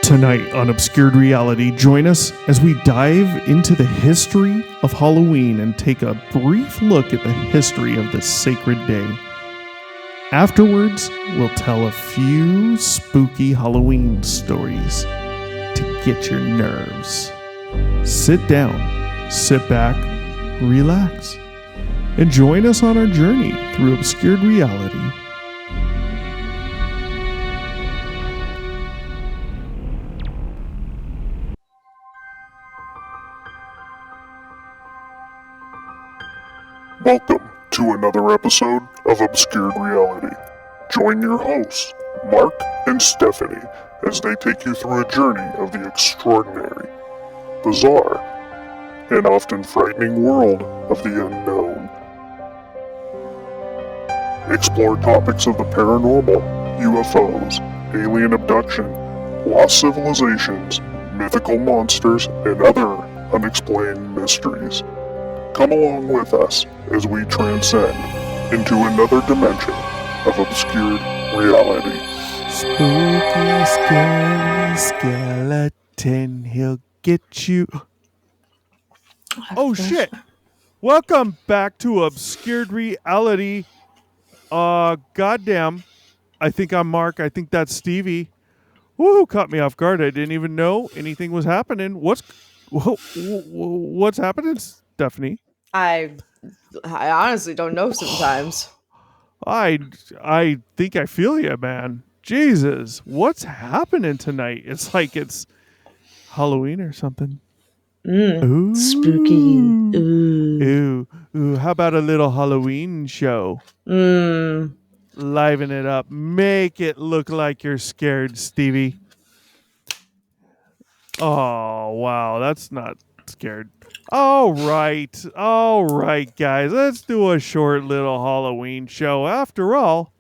Tonight on Obscured Reality, join us as we dive into the history of Halloween and take a brief look at the history of this sacred day. Afterwards, we'll tell a few spooky Halloween stories to get your nerves. Sit down, sit back, relax, and join us on our journey through Obscured Reality. Welcome to another episode of Obscured Reality. Join your hosts, Mark and Stephanie, as they take you through a journey of the extraordinary, bizarre, and often frightening world of the unknown. Explore topics of the paranormal, UFOs, alien abduction, lost civilizations, mythical monsters, and other unexplained mysteries. Come along with us as we transcend into another dimension of obscured reality. Spooky, scary skeleton, he'll get you. Oh shit! Welcome back to Obscured Reality. Goddamn. I think I'm Mark. I think that's Stevie. Woohoo, caught me off guard. I didn't even know anything was happening. What's happening, Stephanie? I honestly don't know sometimes. I think I feel you, man. Jesus, what's happening tonight? It's like it's Halloween or something. Ooh. Spooky. Ooh. How about a little Halloween show? Liven it up. Make it look like you're scared, Stevie. Oh, wow. That's not scared. All right, guys. Let's do a short little Halloween show. After all,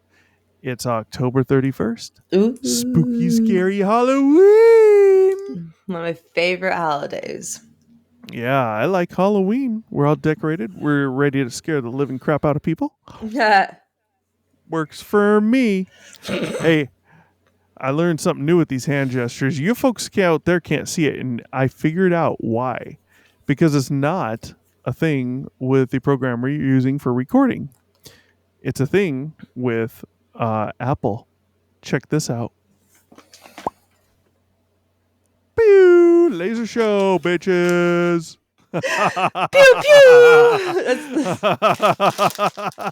it's October 31st. Ooh. Spooky, scary Halloween. One of my favorite holidays. Yeah, I like Halloween. We're all decorated. We're ready to scare the living crap out of people. Works for me. Hey, I learned something new with these hand gestures. You folks out there can't see it, and I figured out why. Because it's not a thing with the program we're using for recording. It's a thing with Apple. Check this out. Pew! Laser show, bitches! Pew pew!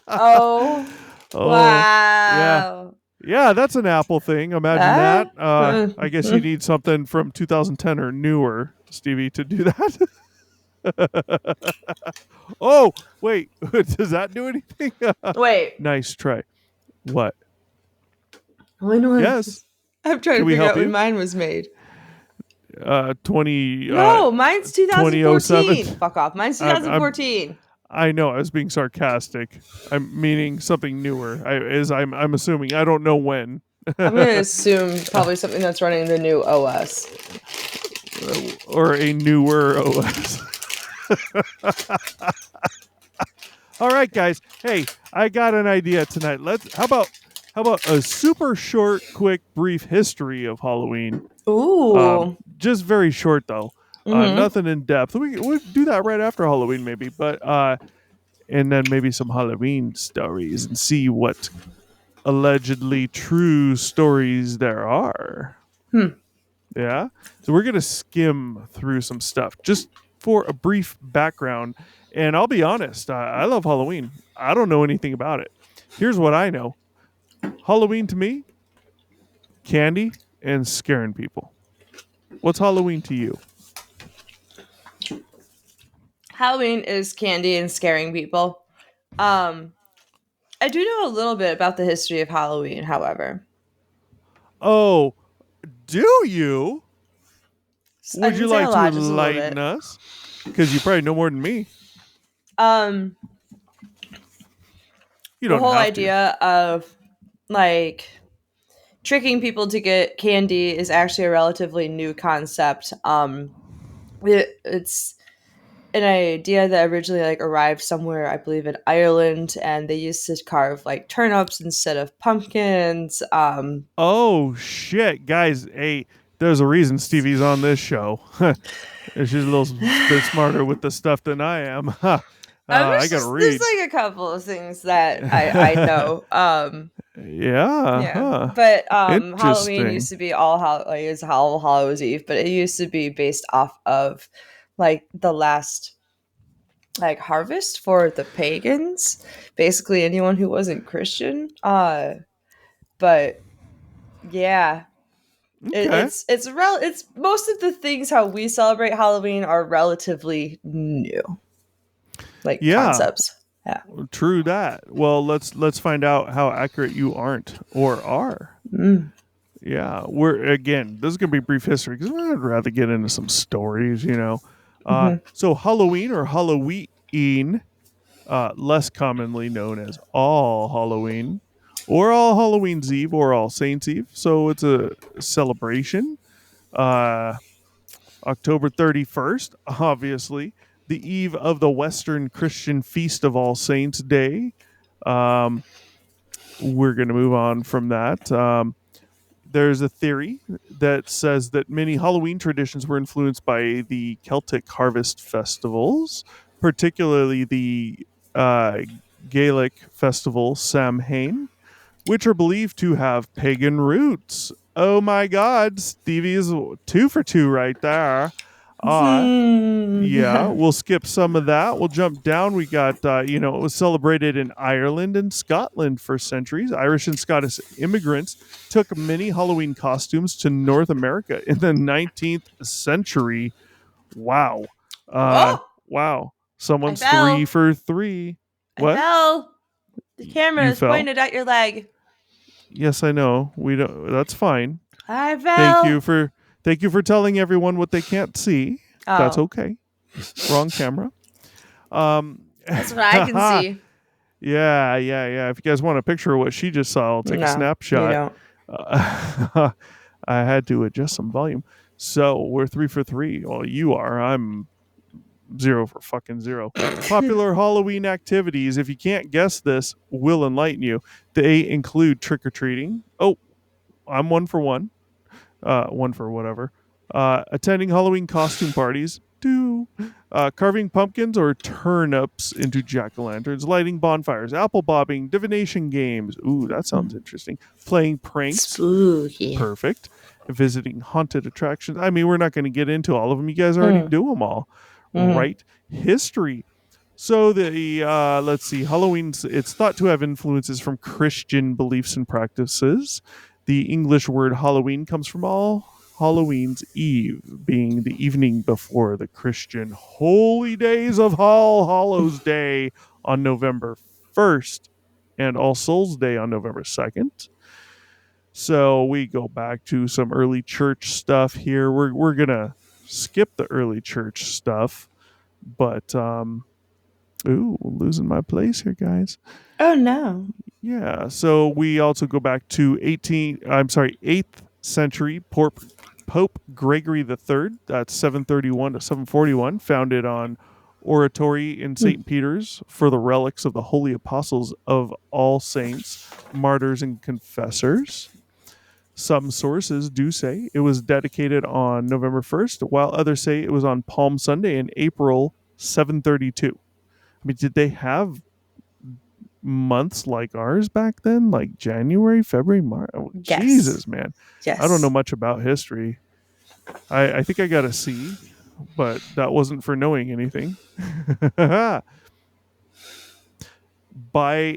Oh, wow. Yeah, that's an Apple thing. Imagine that. I guess you need something from 2010 or newer, Stevie, to do that. Oh, wait. Does that do anything? Wait. Nice try. What? I know. Yes. I'm trying to figure out when mine was made. 20. No, mine's 2014. 2007. Fuck off. Mine's 2014. I know. I was being sarcastic. I'm meaning something newer. I'm assuming. I don't know when. I'm going to assume probably something that's running the new OS. Or a newer OS. All right, guys. Hey, I got an idea tonight. How about a super short, quick, brief history of Halloween? Ooh. Just very short though. Nothing in depth. We'll do that right after Halloween, maybe. But and then maybe some Halloween stories and see what allegedly true stories there are. Yeah. So we're gonna skim through some stuff just for a brief background. And I'll be honest, I love Halloween. I don't know anything about it. Here's what I know. Halloween to me, candy and scaring people. What's Halloween to you? Halloween is candy and scaring people. I do know a little bit about the history of Halloween, however. Oh, do you? Would you like to enlighten us? Because you probably know more than me. You don't. The whole idea of like tricking people to get candy is actually a relatively new concept. It's an idea that originally like arrived somewhere, I believe, in Ireland, and they used to carve like turnips instead of pumpkins. Oh shit, guys! Hey, There's a reason Stevie's on this show. She's a little bit smarter with the stuff than I am. I gotta read. There's like a couple of things that I know. Yeah. Yeah, but Halloween Interesting. used to be All Hallows Eve, but it used to be based off of like the last like harvest for the pagans, basically anyone who wasn't Christian. But yeah, Okay. it's most of the things how we celebrate Halloween are relatively new, like Yeah. concepts. Yeah. True that. Well, let's find out how accurate you aren't or are. Mm. Yeah, this is gonna be brief history because I'd rather get into some stories, you know. So Halloween or Halloween, less commonly known as All Halloween, or All Halloween's Eve, or All Saints Eve. So it's a celebration. October 31st, obviously, the eve of the Western Christian Feast of All Saints Day. We're going to move on from that. There's a theory that says that many Halloween traditions were influenced by the Celtic harvest festivals, particularly the Gaelic festival Samhain, which are believed to have pagan roots. Oh my God, Stevie is 2 for 2 right there. Yeah, we'll skip some of that. We'll jump down. We got, it was celebrated in Ireland and Scotland for centuries. Irish and Scottish immigrants took many Halloween costumes to North America in the 19th century. Wow. Wow. Someone's 3 for 3. What? I fell. The camera is fell? pointed at your leg. Yes, I know. We don't. That's fine. I fell. Thank you for telling everyone what they can't see. Oh. That's okay. Wrong camera. That's what I can see. Yeah. If you guys want a picture of what she just saw, I'll take a snapshot. You don't. I had to adjust some volume. So we're 3 for 3. Well, you are. I'm 0 for fucking 0. Popular Halloween activities, if you can't guess this, will enlighten you. They include trick-or-treating. Oh, I'm 1 for 1. 1 for whatever. Attending Halloween costume parties. 2. Carving pumpkins or turnips into jack-o'-lanterns. Lighting bonfires. Apple bobbing. Divination games. Ooh, that sounds interesting. Playing pranks. Spooky. Perfect. Visiting haunted attractions. I mean, we're not going to get into all of them. You guys already do them all. Right? History. So let's see, Halloween's, it's thought to have influences from Christian beliefs and practices. The English word Halloween comes from All Halloween's Eve, being the evening before the Christian holy days of All Hallows Day on November 1st and All Souls Day on November 2nd. So we go back to some early church stuff here. We're going to skip the early church stuff, but losing my place here, guys. Oh no. Yeah, so we also go back to 8th century Pope Gregory III. That's 731 to 741, founded on oratory in St. Peter's for the relics of the holy apostles of all saints, martyrs, and confessors. Some sources do say it was dedicated on November 1st, while others say it was on Palm Sunday in April 732. I mean, did they have months like ours back then? Like January, February, March? Oh, yes. Jesus, man. Yes. I don't know much about history. I think I got a C, but that wasn't for knowing anything. By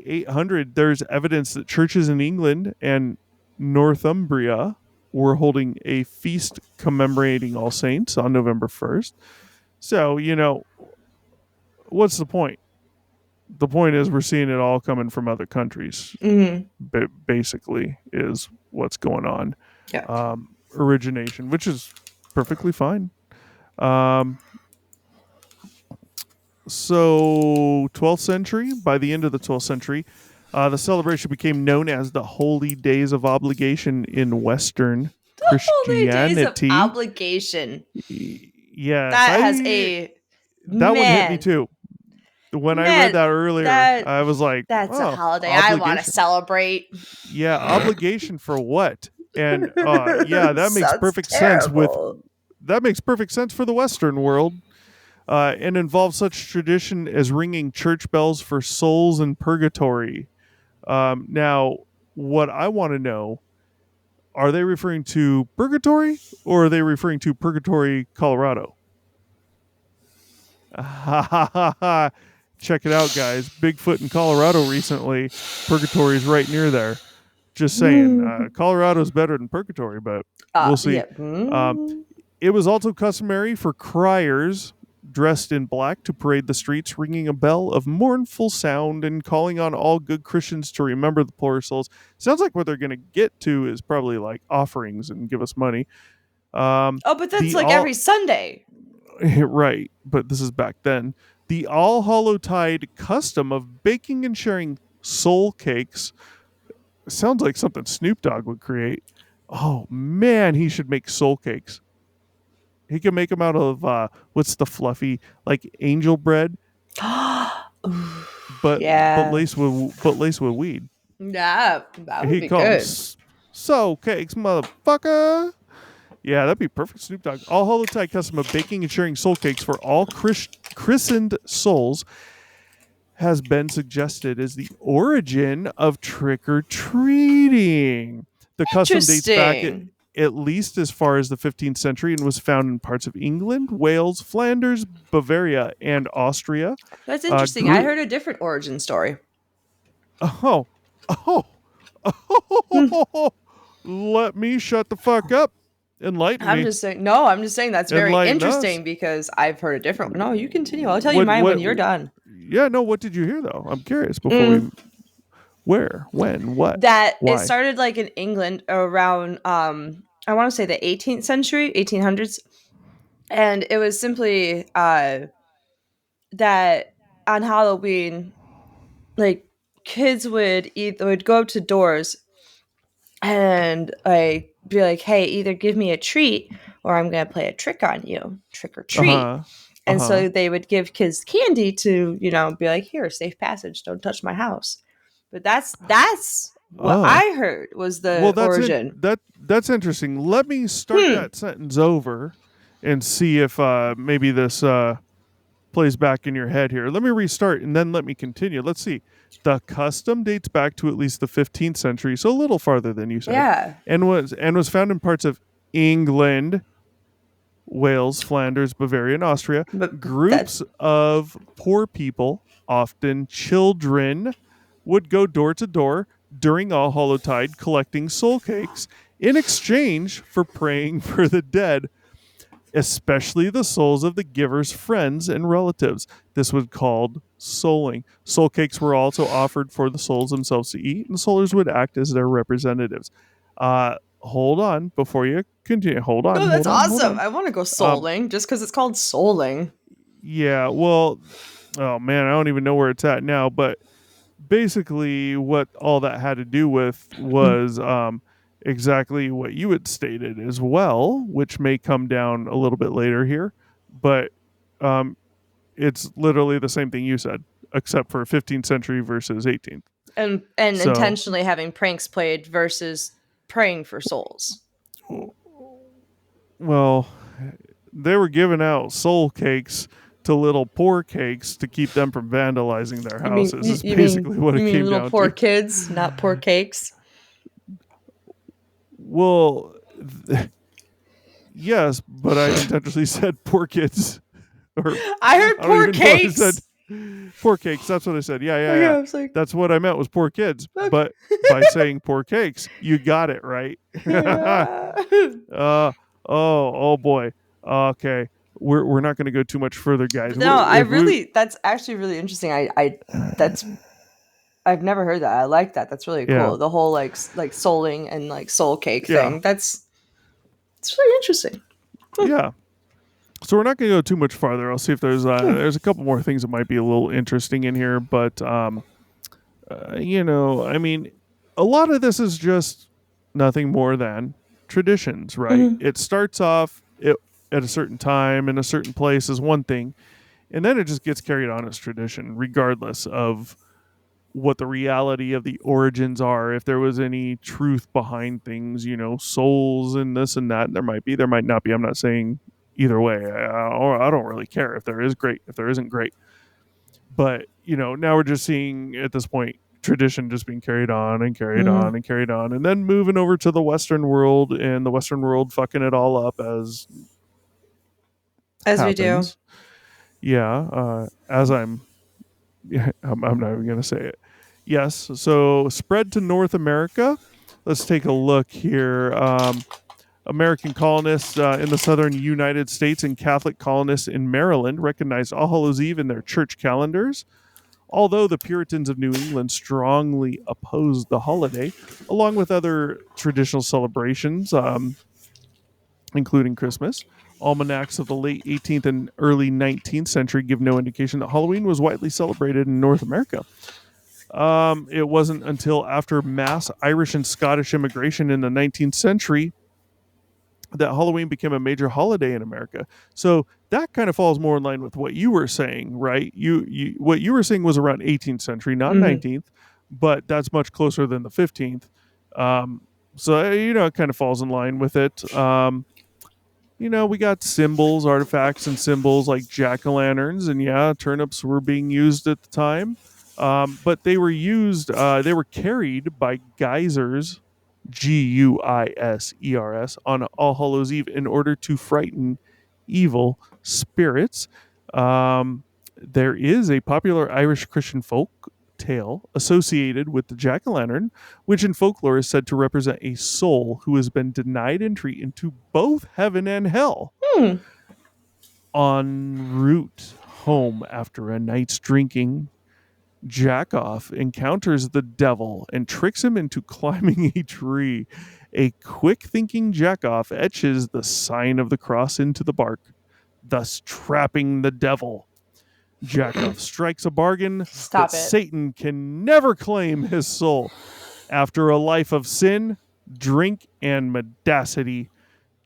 800, there's evidence that churches in England and Northumbria were holding a feast commemorating All Saints on November 1st. So, what's the point? The point is we're seeing it all coming from other countries. Basically is what's going on. Yeah. Origination, which is perfectly fine. So 12th century, by the end of the 12th century, the celebration became known as the Holy Days of Obligation in Western Christianity. Holy Days of Obligation. Yeah. That one hit me too. When I read that earlier, I was like, that's a holiday I want to celebrate. Yeah, obligation for what? And yeah, that makes Sounds perfect sense terrible. for the Western world, and involves such tradition as ringing church bells for souls in purgatory. Now, what I want to know, are they referring to purgatory or are they referring to Purgatory, Colorado? Check it out, guys. Bigfoot in Colorado recently. Purgatory is right near there. Just saying. Colorado's better than Purgatory, but we'll see. Yeah. It was also customary for criers dressed in black to parade the streets, ringing a bell of mournful sound and calling on all good Christians to remember the poor souls. Sounds like what they're going to get to is probably like offerings and give us money. But that's like every Sunday. Right, but this is back then. The All Hallow Tide custom of baking and sharing soul cakes sounds like something Snoop Dogg would create. Oh man, he should make soul cakes. He can make them out of what's the fluffy, like angel bread, but laced with weed. Yeah, that would be calls good. Soul cakes, motherfucker. Yeah, that'd be perfect, Snoop Dogg. All Hallow Tide custom of baking and sharing soul cakes for all christened souls has been suggested as the origin of trick-or-treating. The custom dates back at least as far as the 15th century and was found in parts of England, Wales, Flanders, Bavaria, and Austria. That's interesting. I heard a different origin story. Oh. Let me shut the fuck up. Enlighten me. I'm just saying that's very interesting because I've heard a different one. No, you continue. I'll tell you mine when you're done. Yeah, no, what did you hear though? I'm curious before we where, when, what? That it started like in England around I want to say the 18th century, 1800s. And it was simply that on Halloween, like kids would go up to doors and like be like, hey, either give me a treat or I'm gonna play a trick on you, trick or treat. And so they would give kids candy to, be like, here, safe passage, don't touch my house. But that's what I heard was the origin. That's interesting. Let me start that sentence over and see if maybe this plays back in your head here. Let me restart and then let me continue. Let's see. The custom dates back to at least the 15th century, so a little farther than you said. Yeah. And was found in parts of England, Wales, Flanders, Bavaria, and Austria. But groups of poor people, often children, would go door to door during All Hallow Tide collecting soul cakes in exchange for praying for the dead, especially the souls of the giver's friends and relatives. This was called souling. Soul cakes were also offered for the souls themselves to eat, and soulers would act as their representatives. Hold on before you continue. Hold on. Oh, that's awesome. I want to go souling just because it's called souling. Yeah, well, oh man, I don't even know where it's at now, but basically what all that had to do with was exactly what you had stated as well, which may come down a little bit later here, but it's literally the same thing you said, except for 15th century versus 18th. And so, intentionally having pranks played versus praying for souls. Well, they were giving out soul cakes to little poor cakes to keep them from vandalizing their houses. Is basically what it came down to. Little poor kids, not poor cakes. Well, yes, but I intentionally said poor kids. I heard poor cakes. Poor cakes. That's what I said. Yeah. Like, that's what I meant was poor kids. Okay. But by saying poor cakes, you got it right. Yeah. Oh boy. Okay. We're not going to go too much further, guys. No, that's actually really interesting. I've never heard that. I like that. That's really cool. Yeah. The whole like souling and like soul cake thing. It's really interesting. Yeah. So we're not going to go too much farther. I'll see if there's a couple more things that might be a little interesting in here, but I mean, a lot of this is just nothing more than traditions, right? Mm-hmm. It starts off at a certain time in a certain place is one thing, and then it just gets carried on as tradition, regardless of what the reality of the origins are, if there was any truth behind things, souls and this and that. There might be, there might not be. I'm not saying either way. I don't really care. If there is, great. If there isn't, great. But now we're just seeing at this point tradition just being carried on and carried on and carried on, and then moving over to the Western world, and the Western world fucking it all up as we do. Yeah, as I'm not even gonna say it. Yes, so spread to North America. Let's take a look here. American colonists in the southern United States and Catholic colonists in Maryland recognized All Hallows Eve in their church calendars. Although the Puritans of New England strongly opposed the holiday, along with other traditional celebrations, including Christmas, almanacs of the late 18th and early 19th century give no indication that Halloween was widely celebrated in North America. It wasn't until after mass Irish and Scottish immigration in the 19th century that Halloween became a major holiday in America. So that kind of falls more in line with what you were saying, right? What you were saying was around 18th century, not 19th, but that's much closer than the 15th. So it kind of falls in line with it. We got symbols, artifacts, and symbols like jack-o'-lanterns, and turnips were being used at the time. But they were used, they were carried by geysers, Guisers, on All Hallows Eve in order to frighten evil spirits. There is a popular Irish Christian folk tale associated with the jack-o'-lantern, which in folklore is said to represent a soul who has been denied entry into both heaven and hell. En route home after a night's drinking, Jackoff encounters the devil and tricks him into climbing a tree. A quick-thinking Jackoff etches the sign of the cross into the bark, thus trapping the devil. Jackoff strikes a bargain that Satan can never claim his soul. After a life of sin, drink, and mendacity,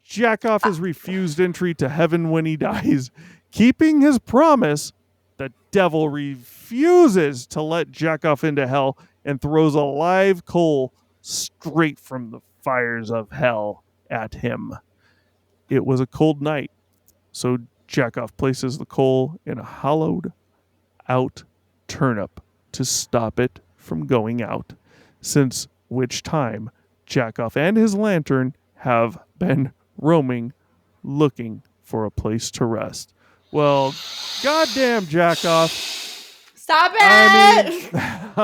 Jackoff is refused entry to heaven when he dies. Keeping his promise, the devil refuses to let Jackoff into hell and throws a live coal straight from the fires of hell at him. It was a cold night, so Jackoff places the coal in a hollowed out turnip to stop it from going out, since which time Jackoff and his lantern have been roaming looking for a place to rest. Well, goddamn Jackoff. Stop it!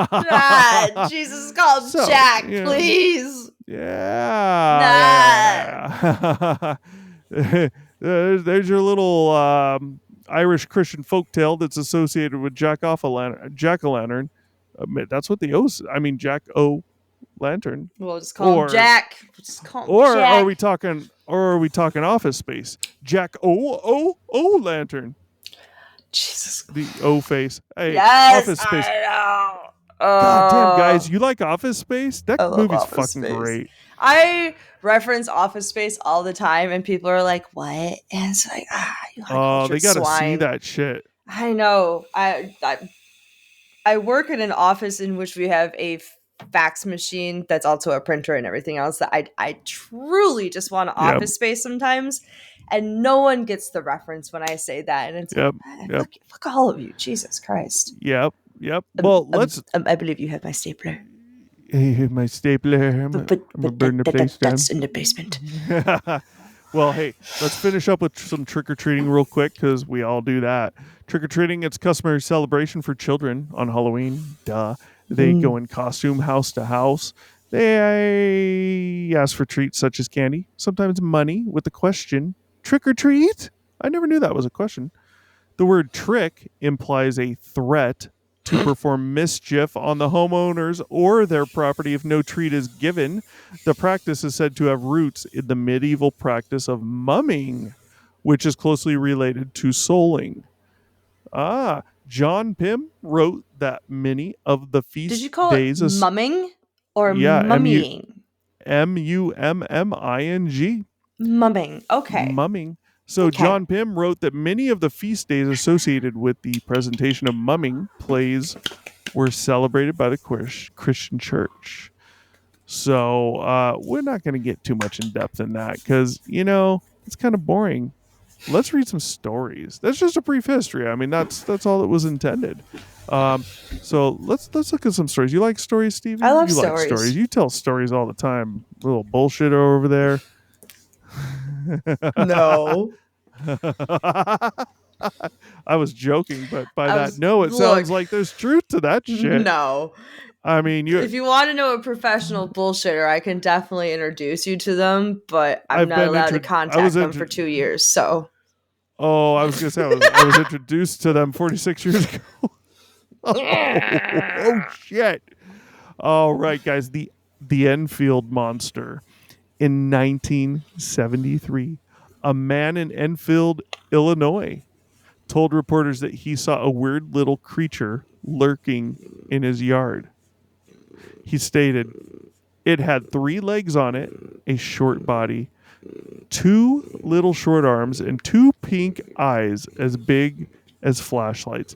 God, Jesus, call him Jack, please. Yeah. There's your little Irish Christian folktale that's associated with jack-o'-lantern. That's what the O's. I mean, Jack-o'-lantern. We'll just call him Jack. Are we talking Office Space? Jack-o'-lantern. Jesus. The O face. Hey, yes, Office Space. I know. God damn, guys, you like Office Space? That movie's fucking great. I reference Office Space all the time, and people are like, "What?" And it's like, you they gotta swine. see that shit. I know. I work in an office in which we have a fax machine that's also a printer and everything else. That I truly just want Office Space sometimes, and no one gets the reference when I say that. And it's fuck all of you, Jesus Christ. Yep. Well, let's. I believe you have my stapler. My stapler. I'm gonna burn the place down. That's in the basement. Well, hey, let's finish up with some trick-or-treating real quick, because we all do that. Trick-or-treating, it's customary celebration for children on Halloween. Duh. They go in costume house to house. They ask for treats such as candy, sometimes money, with the question, trick or treat? I never knew that was a question. The word trick implies a threat to perform mischief on the homeowners or their property if no treat is given. The practice is said to have roots in the medieval practice of mumming, which is closely related to souling. John Pym wrote that many of the feast days... Did you call it mumming or mummying? Mumming. Mumming. Okay. Mumming. So John Pym wrote that many of the feast days associated with the presentation of mumming plays were celebrated by the Christian church. So we're not going to get too much in depth in that because, it's kind of boring. Let's read some stories. That's just a brief history. I mean, that's all that was intended. So let's look at some stories. You like stories, Steven? I love you stories. Like stories. You tell stories all the time. Little bullshitter over there. No. I was joking, but it sounds like there's truth to that shit. No. I mean, if you want to know a professional bullshitter, I can definitely introduce you to them, but I'm not allowed to contact them for 2 years. So. Oh, I was gonna say I was introduced to them 46 years ago. oh shit! All right, guys, the Enfield monster. In 1973, a man in Enfield, Illinois, told reporters that he saw a weird little creature lurking in his yard. He stated, it had 3 legs on it, a short body, 2 little short arms, and 2 pink eyes as big as flashlights.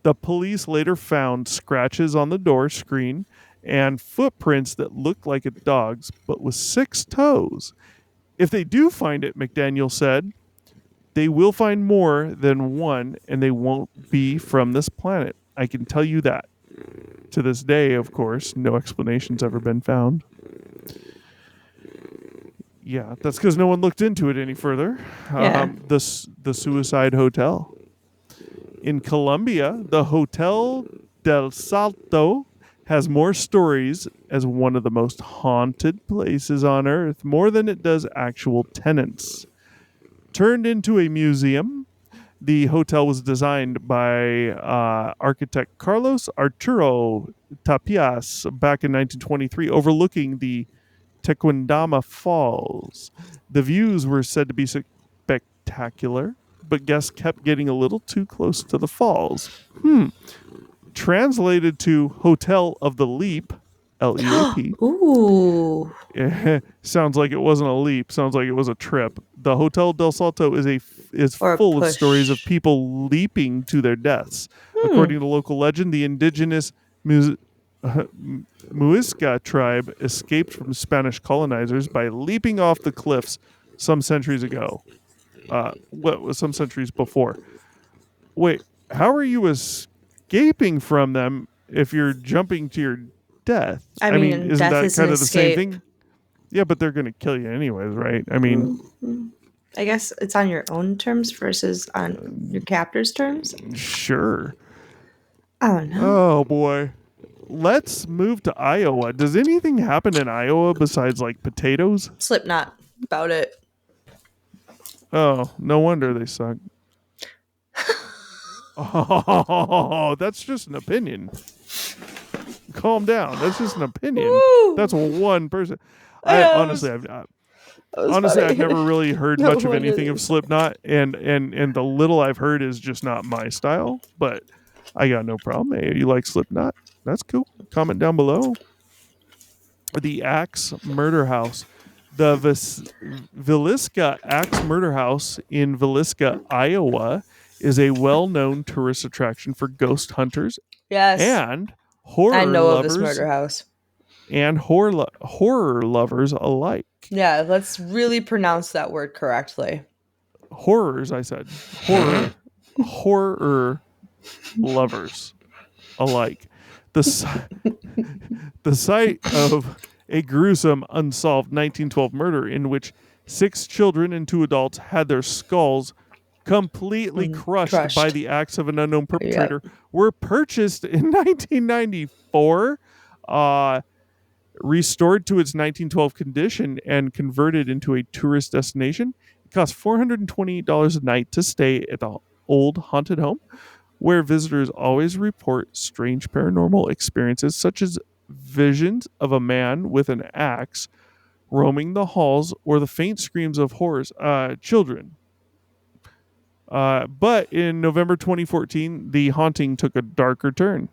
The police later found scratches on the door screen and footprints that looked like a dog's, but with 6 toes. If they do find it, McDaniel said, they will find more than one, and they won't be from this planet. I can tell you that. To this day, of course, no explanation's ever been found. Yeah, that's because no one looked into it any further. Yeah. The Suicide Hotel. In Colombia, the Hotel del Salto has more stories as one of the most haunted places on Earth, more than it does actual tenants. Turned into a museum, the hotel was designed by architect Carlos Arturo Tapias back in 1923, overlooking the Tequendama Falls. The views were said to be spectacular, but guests kept getting a little too close to the falls. Translated to Hotel of the Leap, L-E-A-P. Ooh. Sounds like it wasn't a leap. Sounds like it was a trip. The Hotel del Salto is full of stories of people leaping to their deaths. According to local legend, the indigenous Muisca tribe escaped from Spanish colonizers by leaping off the cliffs some centuries ago. What was some centuries before? Wait, how are you escaping from them if you're jumping to your death? I mean isn't that kind of the same escape. thing? Yeah, but they're going to kill you anyways, right? I mean, I guess it's on your own terms versus on your captor's terms. Sure. I don't know. Oh boy. Let's move to Iowa. Does anything happen in Iowa besides like potatoes? Slipknot. About it. Oh, no wonder they suck. Oh, that's just an opinion. Calm down. That's just an opinion. Woo! That's one person. Honestly, I've never really heard much of anything of Slipknot, and the little I've heard is just not my style. But I got no problem. Hey, you like Slipknot? That's cool. Comment down below. The Axe Murder House. The Villisca Axe Murder House in Villisca, Iowa, is a well-known tourist attraction for ghost hunters and horror lovers. I know of this murder house. And horror lovers alike. Yeah, let's really pronounce that word correctly. Horrors, I said. Horror lovers alike. The site of a gruesome, unsolved 1912 murder in which 6 children and 2 adults had their skulls completely crushed by the axe of an unknown perpetrator were purchased in 1994, restored to its 1912 condition, and converted into a tourist destination. It costs $428 a night to stay at the old haunted home, where visitors always report strange paranormal experiences, such as visions of a man with an axe roaming the halls or the faint screams of children. But in November 2014, the haunting took a darker turn.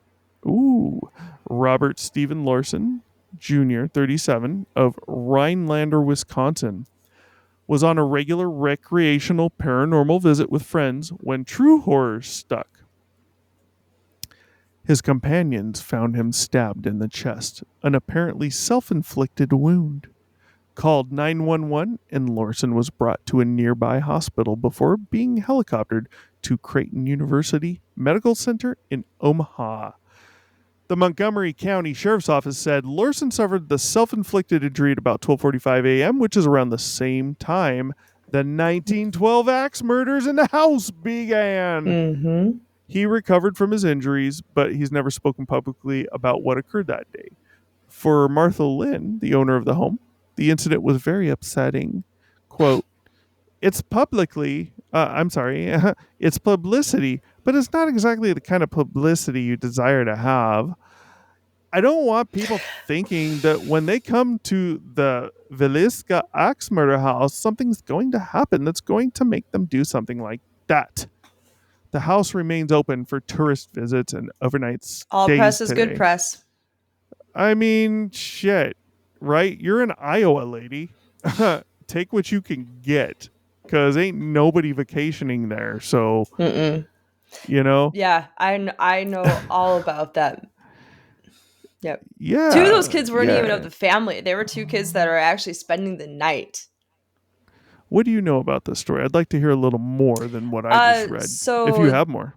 Robert Stephen Larson Jr., 37, of Rhinelander, Wisconsin, was on a regular recreational paranormal visit with friends when true horror struck. His companions found him stabbed in the chest, an apparently self-inflicted wound. Called 911, and Lorson was brought to a nearby hospital before being helicoptered to Creighton University Medical Center in Omaha. The Montgomery County Sheriff's Office said Lorson suffered the self-inflicted injury at about 12:45 a.m., which is around the same time the 1912 axe murders in the house began. Mm-hmm. He recovered from his injuries, but he's never spoken publicly about what occurred that day. For Martha Lynn, the owner of the home, the incident was very upsetting. Quote, it's publicly, it's publicity, but it's not exactly the kind of publicity you desire to have. I don't want people thinking that when they come to the Villisca axe murder house, something's going to happen that's going to make them do something like that. The house remains open for tourist visits and overnight stays. All press is today. good press. I mean, shit, right? You're in Iowa, lady. Take what you can get, because ain't nobody vacationing there. So, you know. Yeah, I know all about that. Yep. Yeah. 2 of those kids weren't even of the family. They were 2 kids that are actually spending the night. What do you know about this story? I'd like to hear a little more than what I just read. So if you have more.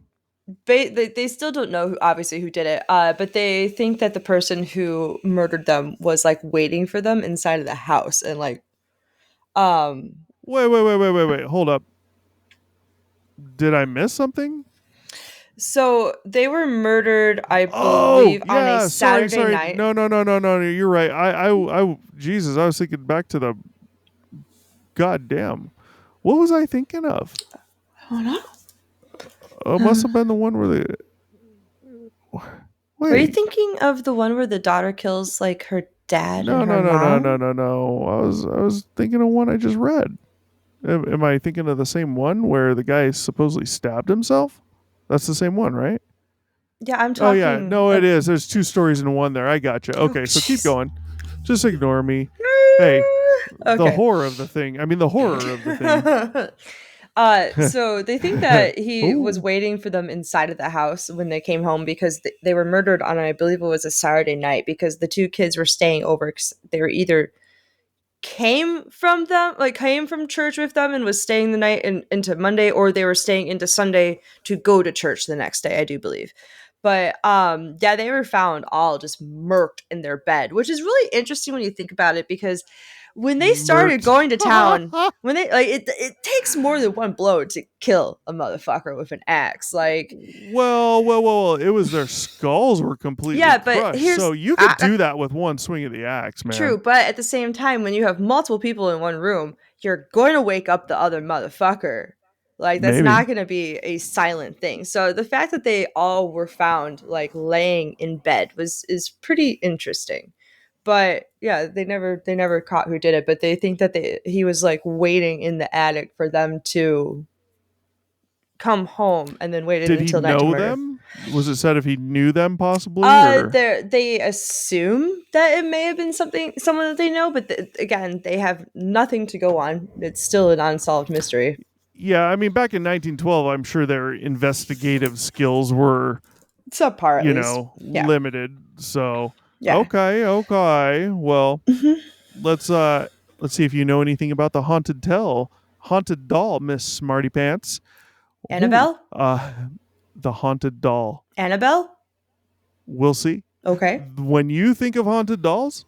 They still don't know obviously who did it, but they think that the person who murdered them was like waiting for them inside of the house and like Wait. Hold up. Did I miss something? So they were murdered, I believe, on a Saturday night. No. You're right. I Jesus, I was thinking back to the goddamn. What was I thinking of? I don't know. It must have been the one where the. Wait. Were you thinking of the one where the daughter kills like her dad? No. I was thinking of one I just read. Am I thinking of the same one where the guy supposedly stabbed himself? That's the same one, right? Yeah, I'm talking. Oh yeah, no, it is. There's 2 stories in one there. I got you. Okay, so keep going. Just ignore me. Hey, okay. The horror of the thing. I mean, the horror of the thing. So they think that he was waiting for them inside of the house when they came home because they were murdered on, I believe it was a Saturday night, because the 2 kids were staying over. They were either came from church with them and was staying the night into Monday, or they were staying into Sunday to go to church the next day, I do believe. But yeah, they were found all just murked in their bed, which is really interesting when you think about it, because when they started going to town, when they it takes more than one blow to kill a motherfucker with an axe. Like, well, it was their skulls were completely crushed. So you could do that with one swing of the axe, man. True, but at the same time, when you have multiple people in one room, you're going to wake up the other motherfucker. Like, that's not going to be a silent thing. So the fact that they all were found like laying in bed is pretty interesting. But yeah, they never caught who did it, but they think that he was like waiting in the attic for them to come home, and then waited until night to murder. Did he know them? Was it said if he knew them possibly? They assume that it may have been someone that they know, but again, they have nothing to go on. It's still an unsolved mystery. Yeah, I mean, back in 1912, I'm sure their investigative skills were subpar, at least. Limited. So. Yeah. Okay. Well, let's see if you know anything about the haunted doll, Miss Smarty Pants. Annabelle? The haunted doll. Annabelle? We'll see. Okay. When you think of haunted dolls,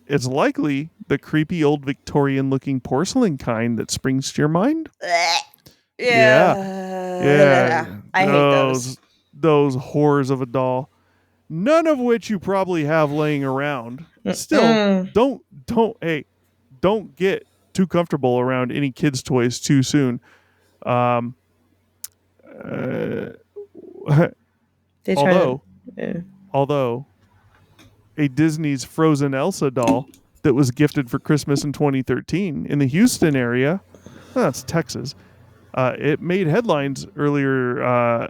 it's likely the creepy old Victorian-looking porcelain kind that springs to your mind. Yeah. I hate those. Those horrors of a doll. None of which you probably have laying around. Still, don't get too comfortable around any kids' toys too soon. Although a Disney's Frozen Elsa doll that was gifted for Christmas in 2013 in the Houston area, that's Texas, it made headlines earlier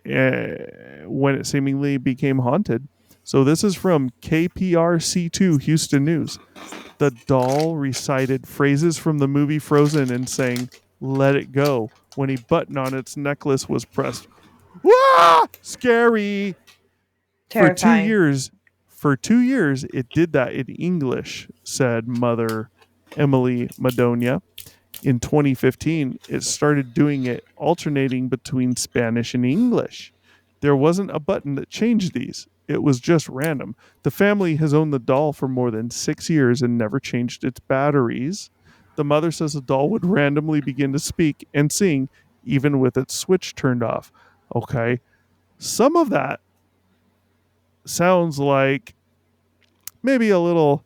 when it seemingly became haunted. So this is from KPRC2 Houston News. The doll recited phrases from the movie Frozen and sang, "Let it go," when a button on its necklace was pressed. Wah! Scary! Terrifying. For 2 years, it did that in English, said Mother Emily Madonia. In 2015, it started doing it alternating between Spanish and English. There wasn't a button that changed these. It was just random. The family has owned the doll for more than 6 years and never changed its batteries. The mother says the doll would randomly begin to speak and sing, even with its switch turned off. Okay. Some of that sounds like maybe a little,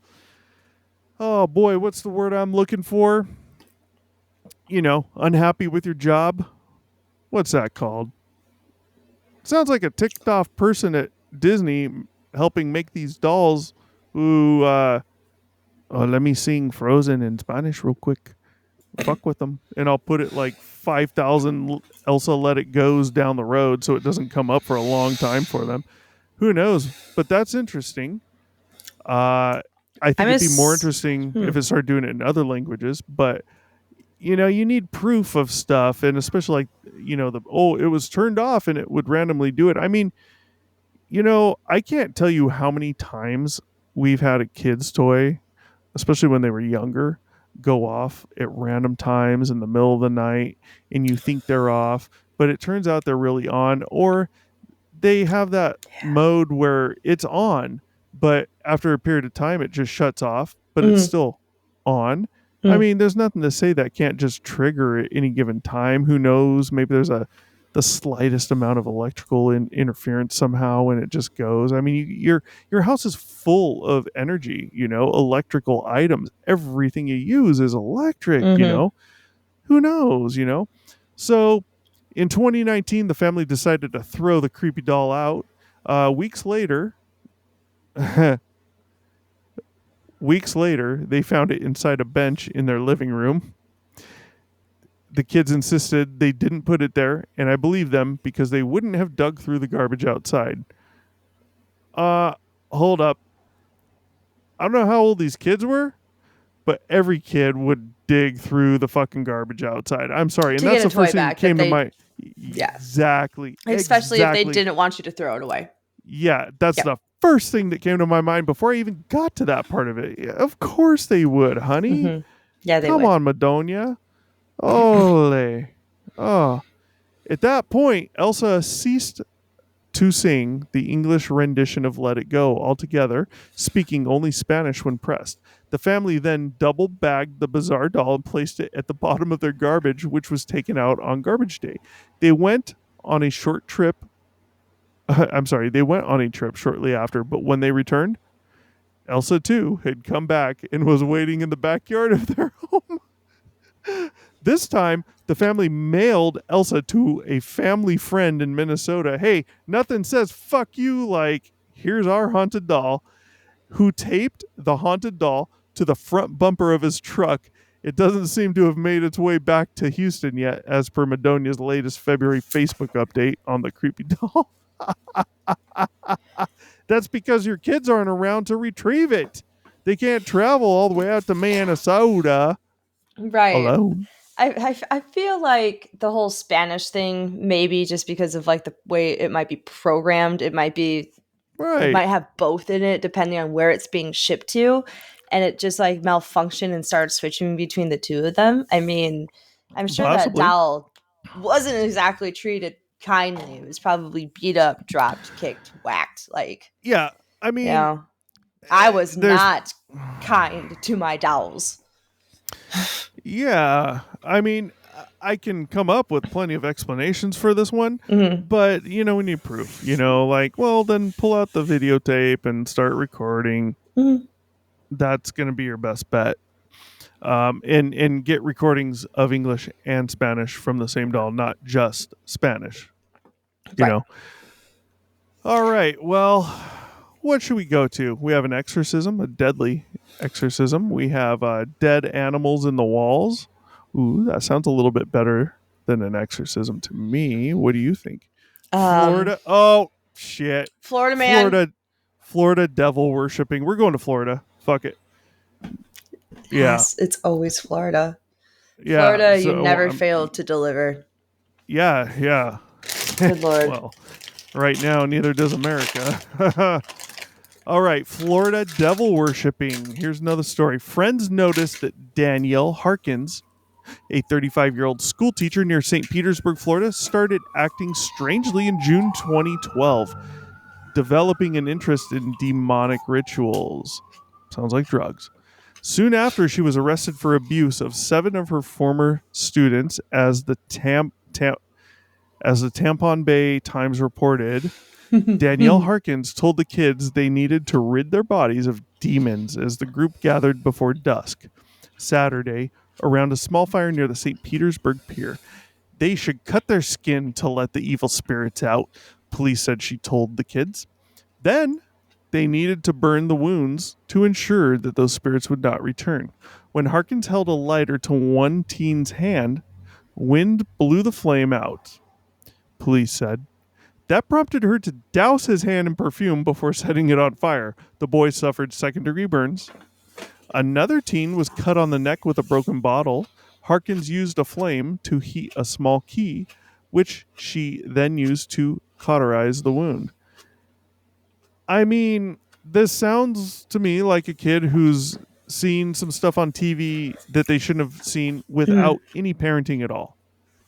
oh boy, what's the word I'm looking for? Unhappy with your job. What's that called? Sounds like a ticked off person at Disney helping make these dolls who, let me sing Frozen in Spanish real quick. Fuck with them. And I'll put it like 5,000 Elsa Let It Goes down the road so it doesn't come up for a long time for them. Who knows? But that's interesting. I think it'd be more interesting if it started doing it in other languages, but you need proof of stuff, and especially like, it was turned off and it would randomly do it. I mean, I can't tell you how many times we've had a kid's toy, especially when they were younger, go off at random times in the middle of the night, and you think they're off, but it turns out they're really on, or they have that mode where it's on, but after a period of time, it just shuts off, but it's still on. I mean, there's nothing to say that can't just trigger at any given time. Who knows? Maybe there's the slightest amount of electrical interference somehow, and it just goes. I mean, your house is full of energy. Electrical items. Everything you use is electric. Who knows? So, in 2019, the family decided to throw the creepy doll out. Weeks later. Weeks later, they found it inside a bench in their living room. The kids insisted they didn't put it there, and I believe them because they wouldn't have dug through the garbage outside. Hold up. I don't know how old these kids were, but every kid would dig through the fucking garbage outside. I'm sorry, and that's the first thing that came to mind. Yeah. Exactly. Especially if they didn't want you to throw it away. Yeah, that's the first thing that came to my mind before I even got to that part of it. Yeah, of course they would, honey. Yeah, they would. Come on, Madonia. Ole. Oh. At that point, Elsa ceased to sing the English rendition of Let It Go altogether, speaking only Spanish when pressed. The family then double bagged the bizarre doll and placed it at the bottom of their garbage, which was taken out on garbage day. They went on a trip shortly after, but when they returned, Elsa too had come back and was waiting in the backyard of their home. This time, the family mailed Elsa to a family friend in Minnesota. Hey, nothing says fuck you like, here's our haunted doll, who taped the haunted doll to the front bumper of his truck. It doesn't seem to have made its way back to Houston yet, as per Madonia's latest February Facebook update on the creepy doll. That's because your kids aren't around to retrieve it. They can't travel all the way out to Minnesota. Right. Alone. I feel like the whole Spanish thing, maybe just because of like the way it might be programmed, it might be right. It might have both in it depending on where it's being shipped to, and it just like malfunctioned and started switching between the two of them. I mean, I'm sure Possibly. that doll wasn't exactly treated kindly. It was probably beat up, dropped, kicked, whacked. Like, yeah, I mean, I was not kind to my dolls. Yeah, I mean, I can come up with plenty of explanations for this one, but we need proof. Like, well, then pull out the videotape and start recording. That's going to be your best bet. And get recordings of English and Spanish from the same doll, not just Spanish. You know. All right. Well, what should we go to? We have an exorcism, a deadly exorcism. We have dead animals in the walls. Ooh, that sounds a little bit better than an exorcism to me. What do you think? Florida. Oh, shit. Florida man. Florida devil worshipping. We're going to Florida. Fuck it. Yes, it's always Florida. Yeah. Florida, you never failed to deliver. Yeah. Good Lord. Well, Right now, neither does America. All right, Florida devil worshipping. Here's another story. Friends noticed that Danielle Harkins, a 35-year-old school teacher near St. Petersburg, Florida, started acting strangely in June 2012, developing an interest in demonic rituals. Sounds like drugs. Soon after, she was arrested for abuse of 7 of her former students, as the Tampon Bay Times reported. Danielle Harkins told the kids they needed to rid their bodies of demons as the group gathered before dusk Saturday around a small fire near the St. Petersburg Pier. They should cut their skin to let the evil spirits out, police said she told the kids. Then they needed to burn the wounds to ensure that those spirits would not return. When Harkins held a lighter to one teen's hand, wind blew the flame out, police said. That prompted her to douse his hand in perfume before setting it on fire. The boy suffered second-degree burns. Another teen was cut on the neck with a broken bottle. Harkins used a flame to heat a small key, which she then used to cauterize the wound. I mean, this sounds to me like a kid who's seen some stuff on TV that they shouldn't have seen without any parenting at all.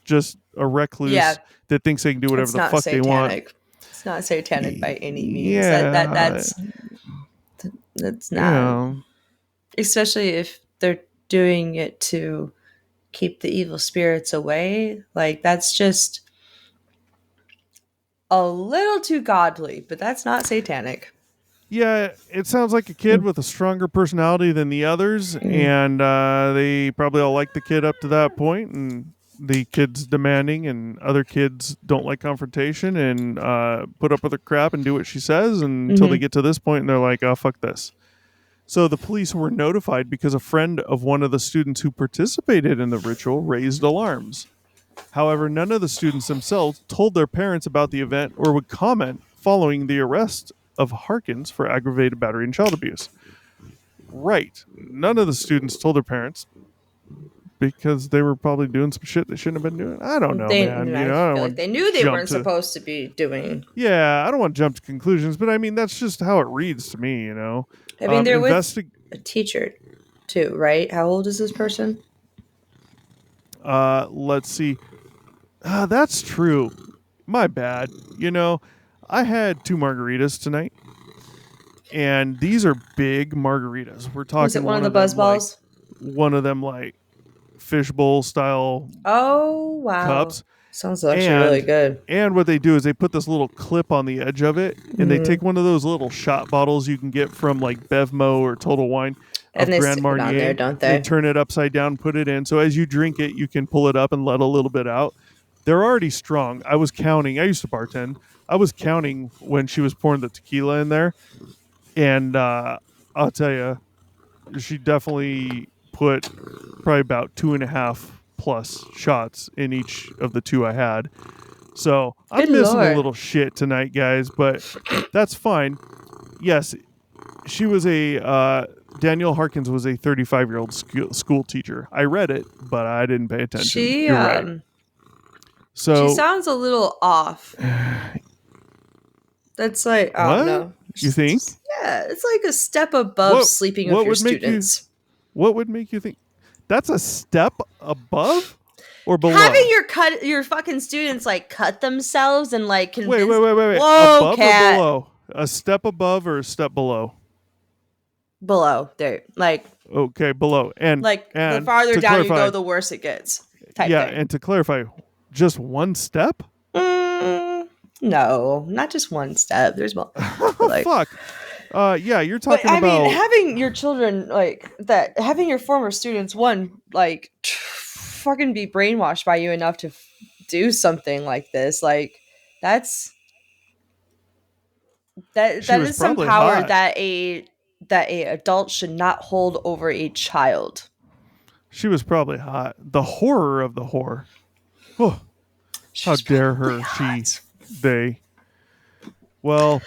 Just a recluse that thinks they can do whatever the fuck satanic. they want. It's not satanic by any means. Yeah, that's not. Especially if they're doing it to keep the evil spirits away. Like, that's just a little too godly, but that's not satanic. Yeah, it sounds like a kid with a stronger personality than the others, and they probably all like the kid up to that point, and the kid's demanding, and other kids don't like confrontation and put up with her crap and do what she says until they get to this point, and they're like, oh, fuck this. So the police were notified because a friend of one of the students who participated in the ritual raised alarms. However, none of the students themselves told their parents about the event or would comment following the arrest of Harkins for aggravated battery and child abuse. Right. None of the students told their parents because they were probably doing some shit they shouldn't have been doing. I don't know, man. I feel like they knew they weren't supposed to be doing. Yeah, I don't want to jump to conclusions, but I mean, that's just how it reads to me, you know? I mean, they're with a teacher, too, right? How old is this person? Let's see. That's true. My bad. You know, I had 2 margaritas tonight, and these are big margaritas. We're talking. Was it one of the buzz balls? One of them, like fishbowl style. Oh wow! Cups. Sounds actually really good. And what they do is they put this little clip on the edge of it, and they take one of those little shot bottles you can get from like Bevmo or Total Wine. And they stick it on there, don't they? They turn it upside down, put it in. So as you drink it, you can pull it up and let a little bit out. They're already strong. I was counting. I used to bartend. I was counting when she was pouring the tequila in there. And I'll tell you, she definitely put probably about 2.5 plus shots in each of the 2 I had. So I'm missing a little shit tonight, guys, but that's fine. Yes, she was Danielle Harkins was a 35-year-old school teacher. I read it, but I didn't pay attention. You're right. So she sounds a little off. That's like, I don't know. You think? Yeah, it's like a step above sleeping with your students. What would make you think that's a step above or below? Having your fucking students like cut themselves and like convince. Wait. Whoa, above cat. Or below? A step above or a step below? Below. There, like. Okay, below. And the farther down you go, the worse it gets. Thing. And to clarify, just one step? No, not just one step. There's more. Fuck. You're talking about. I mean, having your children like that, having your former students, fucking be brainwashed by you enough to do something like this. Like, that is some power hot. that a adult should not hold over a child. She was probably hot. The horror of the whore. Oh, how dare her? They. Well,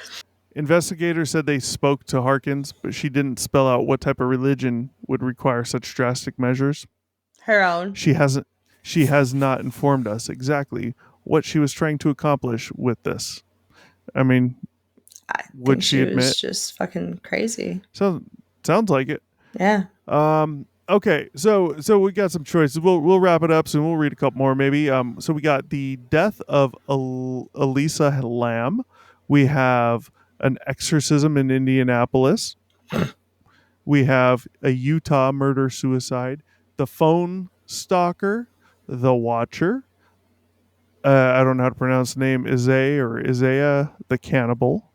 investigators said they spoke to Harkins, but she didn't spell out what type of religion would require such drastic measures. Her own. She has not informed us exactly what she was trying to accomplish with this. I mean, I would think she she admit? was just fucking crazy. Sounds like it. Yeah. Okay, so we got some choices. We'll wrap it up soon. We'll read a couple more maybe. So we got the death of Elisa Lamb. We have an exorcism in Indianapolis. We have a Utah murder suicide. The phone stalker. The Watcher. I don't know how to pronounce the name. Isaiah the cannibal.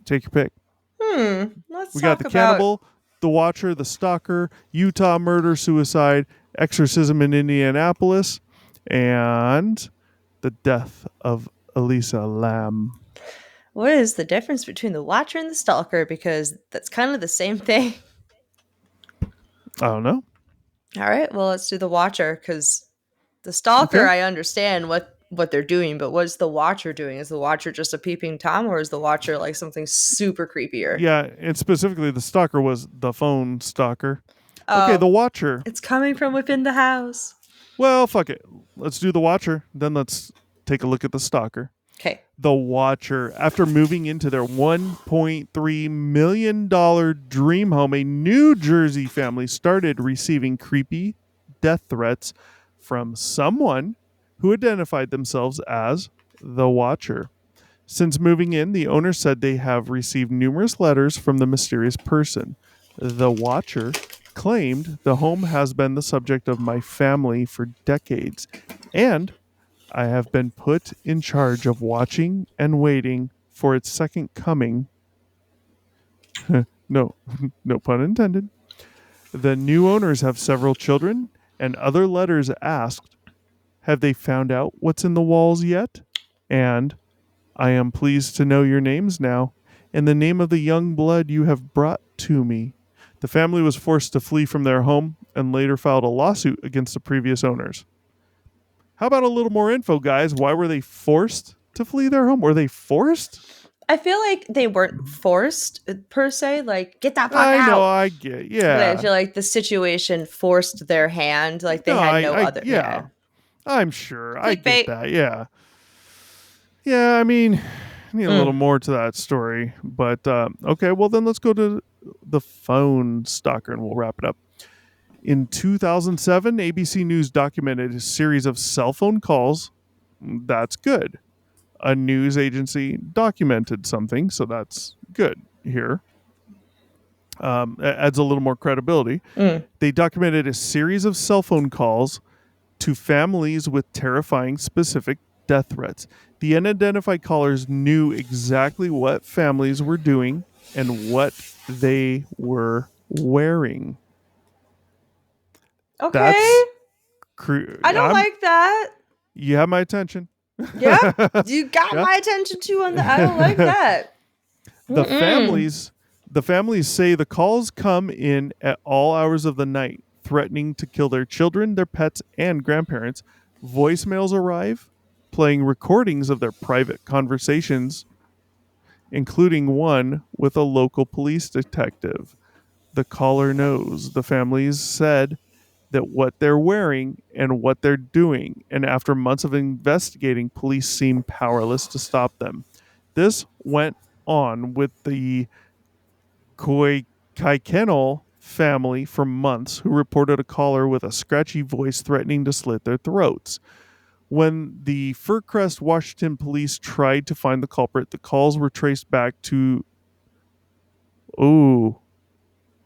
Take your pick. Let's We got talk the about. cannibal, the Watcher, the stalker, Utah murder suicide, exorcism in Indianapolis, and the death of Elisa Lamb. What is the difference between the Watcher and the Stalker? Because that's kind of the same thing. I don't know. All right, well, let's do the Watcher because the Stalker, Okay. I understand what they're doing, but what's the Watcher doing? Is the Watcher just a peeping Tom, or is the Watcher like something super creepier? Yeah, and specifically the stalker was the phone stalker. Okay, Oh, the Watcher. it's coming from within the house. Well, fuck it. Let's do the Watcher. Then let's take a look at the stalker. Okay. The Watcher. After moving into their $1.3 million dream home, a New Jersey family started receiving creepy death threats from someone who identified themselves as the Watcher. Since moving in, the owner said they have received numerous letters from the mysterious person. The Watcher claimed the home has been the subject of my family for decades, and I have been put in charge of watching and waiting for its second coming. No, no pun intended. The new owners have several children, and other letters asked, have they found out what's in the walls yet? And I am pleased to know your names now, and the name of the young blood you have brought to me. The family was forced to flee from their home and later filed a lawsuit against the previous owners. How about a little more info, guys? Why were they forced to flee their home? Were they forced? I feel like they weren't forced per se, like, get that fuck I know, out. I get, But I yeah. feel like the situation forced their hand. Like they had no other. Yeah, I'm sure. I Clickbait. get that, yeah. Yeah, I mean, need a little Mm. more to that story. But, okay, well, then let's go to the phone stalker and we'll wrap it up. In 2007, ABC News documented a series of cell phone calls. That's good. A news agency documented something, so that's good here. Adds a little more credibility. Mm. They documented a series of cell phone calls to families with terrifying specific death threats. The unidentified callers knew exactly what families were doing and what they were wearing. Okay. I don't like that. You have my attention. Yeah, you got Yeah. my attention too on the. I don't like that. The families say the calls come in at all hours of the night, threatening to kill their children, their pets, and grandparents. Voicemails arrive, playing recordings of their private conversations, including one with a local police detective. The caller knows the families said that what they're wearing and what they're doing, and after months of investigating, police seem powerless to stop them. This went on with the Kaikenol family for months, who reported a caller with a scratchy voice threatening to slit their throats. When the Fircrest, Washington police tried to find the culprit, the calls were traced back to. Oh,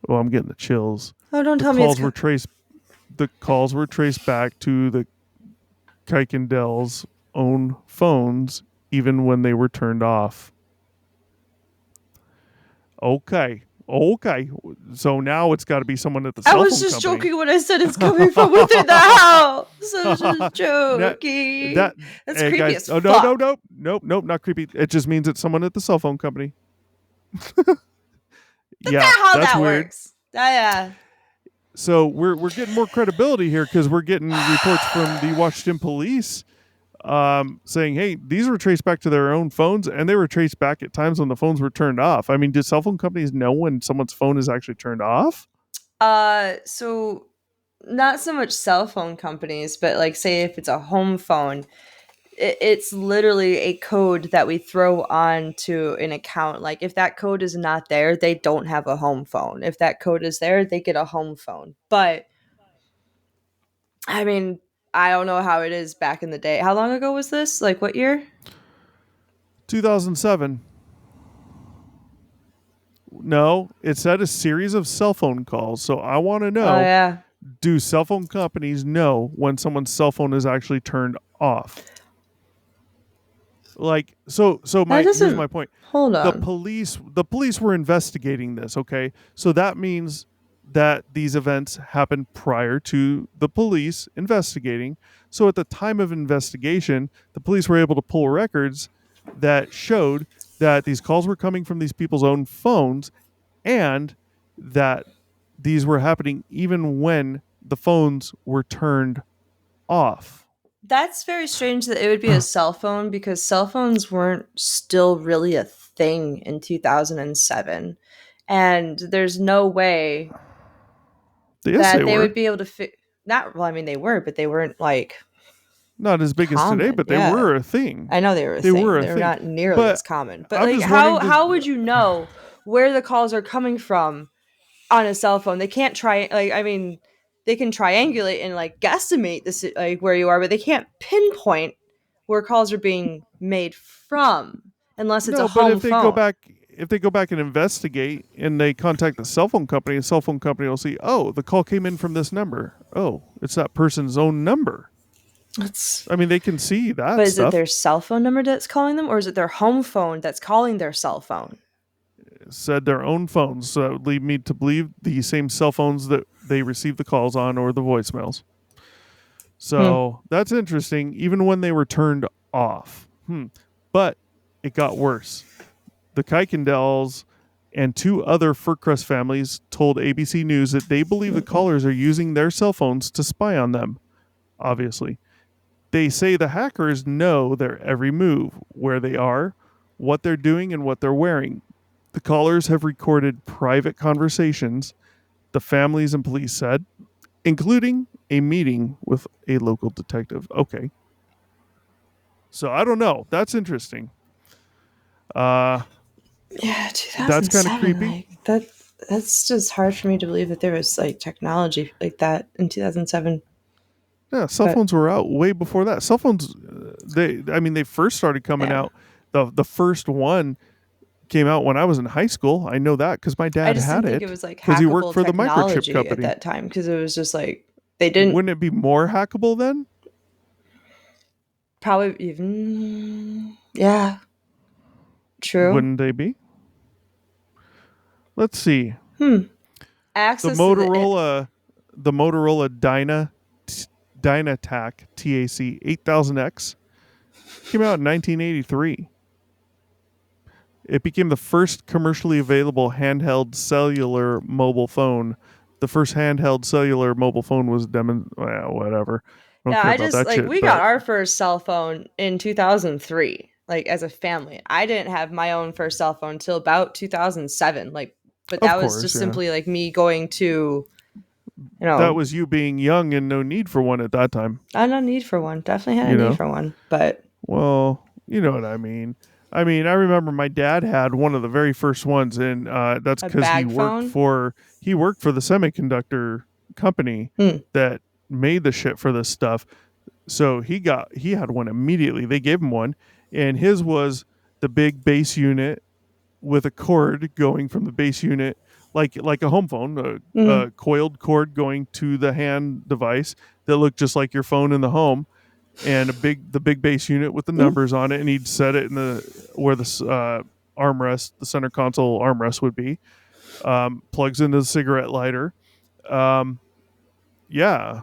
I'm getting the chills. Oh, don't The tell me calls it's. were traced. The calls were traced back to the Kuykendall's own phones, even when they were turned off. Okay. So now it's got to be someone at the cell I phone was just company. joking when I said it's coming from within the house. I was just joking. That's creepy guys, as oh, fuck. nope, not creepy. It just means it's someone at the cell phone company. That's Yeah, not how that's that weird. works. Yeah. So we're getting more credibility here because we're getting reports from the Washington police saying, hey, these were traced back to their own phones, and they were traced back at times when the phones were turned off. I mean, do cell phone companies know when someone's phone is actually turned off? So not so much cell phone companies, but like say if it's a home phone, it's literally a code that we throw on to an account. Like if that code is not there, they don't have a home phone. If that code is there, they get a home phone. But I mean, I don't know how it is back in the day. How long ago was this? Like what year? 2007. No, it said a series of cell phone calls. So I want to Oh know, yeah. do cell phone companies know when someone's cell phone is actually turned off? Like so That here's doesn't my point. hold The on. police were investigating this, okay? So that means that these events happened prior to the police investigating. So at the time of investigation, the police were able to pull records that showed that these calls were coming from these people's own phones and that these were happening even when the phones were turned off. That's very strange that it would be a cell phone because cell phones weren't still really a thing in 2007. And there's no way Yes, they that they were. would be able to not well, I mean they were, but they weren't like Not as big as today, common. but they Yeah. were a thing. I know they were a They were thing. a They're thing. not nearly But as common. But I'm like just wanting how would to. you know where the calls are coming from on a cell phone? They can't try like I mean they can triangulate and like guesstimate this like where you are, but they can't pinpoint where calls are being made from unless it's a No, but home phone. if they go back and investigate and they contact the cell phone company, the cell phone company will see, oh, the call came in from this number. Oh, it's that person's own number. That's I mean, they can see that but is it stuff. their cell phone number that's calling them or is it their home phone that's calling their cell phone? Said their own phones. So that would lead me to believe the same cell phones that they receive the calls on or the voicemails. Hmm. So that's interesting, even when they were turned off. But it got worse. The Kuykendalls and two other Furcrest families told ABC News that they believe the callers are using their cell phones to spy on them, obviously. They say the hackers know their every move, where they are, what they're doing, and what they're wearing. The callers have recorded private conversations, the families and police said, including a meeting with a local detective. Okay. So I don't know. That's interesting. Uh, Yeah, that's kind of 2007 creepy. like that's just hard for me to believe that there was like technology like that in 2007. Yeah, cell But phones were out way before that. Cell phones, they first started coming yeah. out. The first one came out when I was in high school. I know that because my I dad just had didn't think it it was like because he worked hackable for the microchip technology at company. that time because it was just like they didn't Wouldn't it be more hackable then? probably even yeah, true. Wouldn't they be? Let's see. Hmm. The Access to the Motorola, the Motorola Dynatac TAC 8000X came out in 1983. It became the first commercially available handheld cellular mobile phone. The first handheld cellular mobile phone was whatever. I don't yeah, care I about just that like shit, we got but our first cell phone in 2003 like as a family. I didn't have my own first cell phone until about 2007 like but of that was course, just yeah. simply like me going to you That know was you being young and no need for one at that time, I had no need for one. Definitely had a you need know. for one. But Well, you know what I mean. I remember my dad had one of the very first ones, and that's a because bag phone? he worked for the semiconductor company Hmm. that made the shit for this stuff. So he had one immediately. They gave him one, and his was the big base unit with a cord going from the base unit, like a home phone, Mm. a coiled cord going to the hand device that looked just like your phone in the home, and the big base unit with the Mm. numbers on it, and he'd set it in the where the armrest, the center console armrest would be. Plugs into the cigarette lighter. Um, yeah,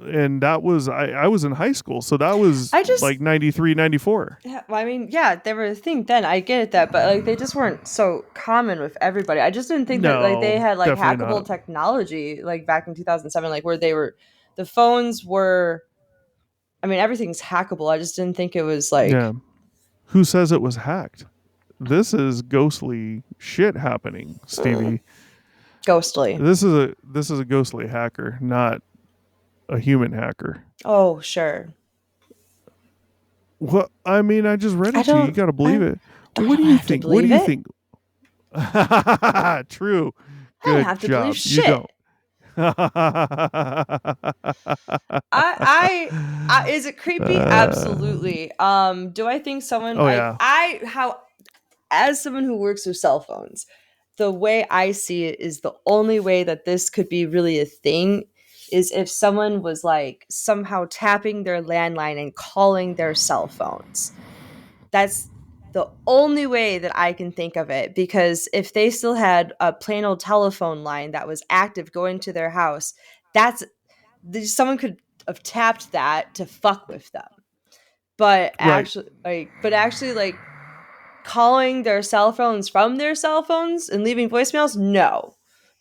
and that was I was in high school, so that was I just like 93, 94. yeah, well, I mean, yeah, they were a thing then. I get that, but like they just weren't so common with everybody. I just didn't think that like they No, had like definitely hackable not. technology like back in 2007 like where they were the phones were I mean everything's hackable. I just didn't think it was Yeah, like who says it was hacked? This is ghostly shit happening, mm, Stevie. ghostly. This is a ghostly hacker, not a human hacker. Oh, sure. Well, I mean, I just read I it to you. You don't. got to believe I it. don't What do you have to think? What do believe you it. think? True. I don't Good have to believe job. You shit. don't. Is it creepy? Uh, Absolutely. Do I think someone oh yeah. how as someone who works with cell phones, the way I see it is the only way that this could be really a thing is if someone was like somehow tapping their landline and calling their cell phones. That's the only way that I can think of it, because if they still had a plain old telephone line that was active going to their house, that's someone could have tapped that to fuck with them. Right. But actually like calling their cell phones from their cell phones and leaving voicemails, no.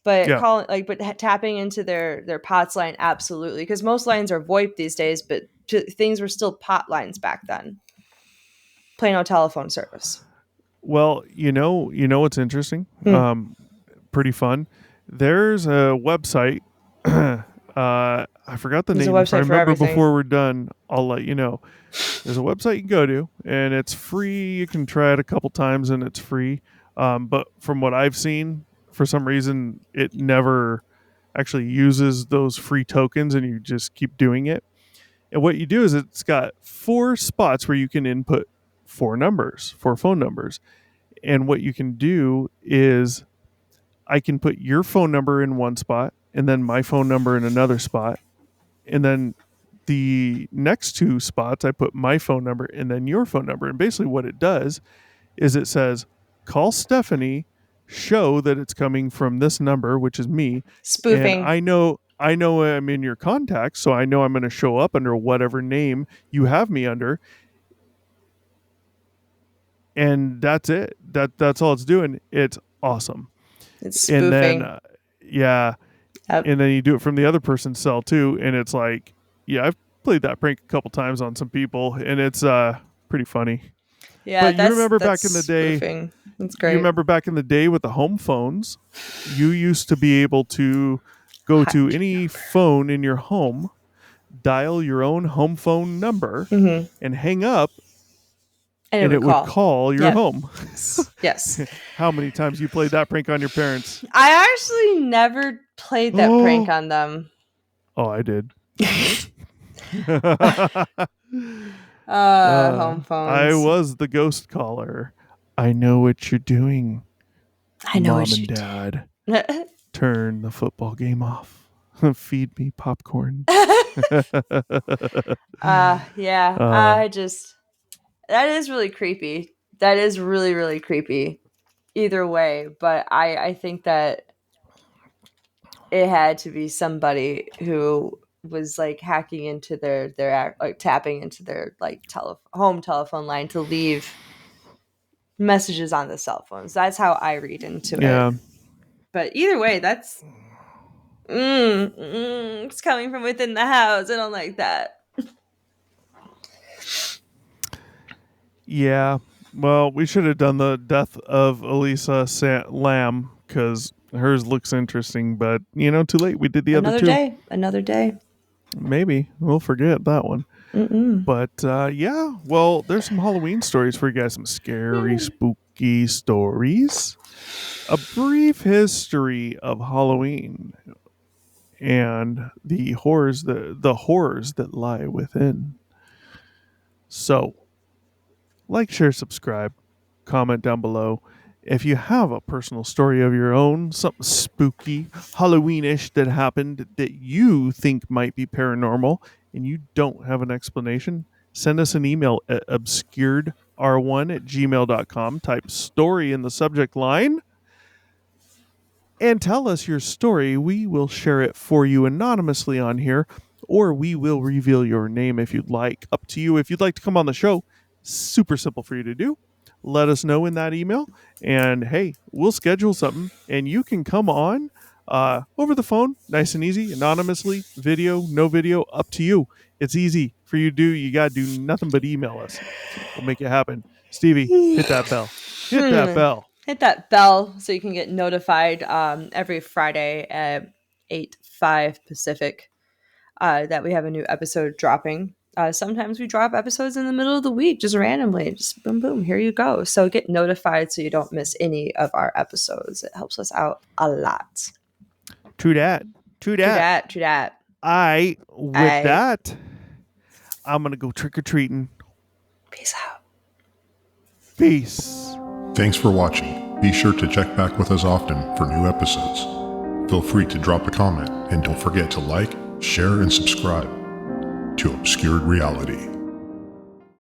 But Yeah. calling like but tapping into their POTS line, absolutely, because most lines are VoIP these days, but things were still pot lines back then. Plain old telephone service. Well, what's interesting? Hmm. Pretty fun. There's a website. I forgot the There's a name. If I website for remember everything. before we're done, I'll let you know. There's a website you can go to, and it's free. You can try it a couple times, and it's free. But from what I've seen, for some reason, it never actually uses those free tokens, and you just keep doing it. And what you do is it's got 4 spots where you can input 4 phone numbers. And what you can do is I can put your phone number in one spot and then my phone number in another spot. And then the next 2 spots, I put my phone number and then your phone number. And basically, what it does is it says, call Stephanie, show that it's coming from this number, which is me. And Spoofing. I know I'm in your contacts, so I know I'm going to show up under whatever name you have me under. And that's it. That's all it's doing. It's awesome. It's And then spoofing. yeah, Yep. and then you do it from the other person's cell too, and it's like, yeah, I've played that prank a couple times on some people, and it's pretty funny. Yeah, But you remember that's back in the day, spoofing. That's you great. remember back in the day with the home phones, you used to be able to go to Hide any phone in your home, dial your own home phone number, Mm-hmm. and hang up, And it and would it would call. call your Yep. home. Yes. How many times you played that prank on your parents? I actually never played that prank Oh, on them. I did. Home I phones. was the ghost caller. I know what you're doing, I know Mom what and you Dad. did. Turn the football game off. Feed me popcorn. Yeah. uh, That is really creepy. That is really, really creepy. Either way, but I think that it had to be somebody who was like hacking into like tapping into their like home telephone line to leave messages on the cell phones. That's how I read into it. yeah. But either way, that's it's coming from within the house. I don't like that. Yeah. Well, we should have done the death of Elisa Lamb because hers looks interesting, but too late. We did the other Another 2. day. Another day. Maybe we'll forget that one. Mm-mm. But yeah, well, there's some Halloween stories for you guys, some scary, Yay. spooky stories. A brief history of Halloween and the horrors that lie within. So, like, share, subscribe, comment down below. If you have a personal story of your own, something spooky, Halloweenish that happened that you think might be paranormal and you don't have an explanation, send us an email at obscuredr1@gmail.com. Type story in the subject line and tell us your story. We will share it for you anonymously on here, or we will reveal your name if you'd like. Up to you. If you'd like to come on the show, super simple for you to do. Let us know in that email, and hey, we'll schedule something, and you can come on over the phone, nice and easy, anonymously, video, no video, up to you. It's easy for you to do. You got to do nothing but email us. We'll make it happen. Stevie, hit that bell. Hit that bell. Hit that bell so you can get notified every Friday at 8/5 Pacific that we have a new episode dropping. Sometimes we drop episodes in the middle of the week, just randomly, just boom, boom, here you go. So get notified so you don't miss any of our episodes. It helps us out a lot. True that. True that. With that, I'm going to go trick-or-treating. Peace out. Peace. Thanks for watching. Be sure to check back with us often for new episodes. Feel free to drop a comment, and don't forget to like, share, and subscribe to Obscured Reality.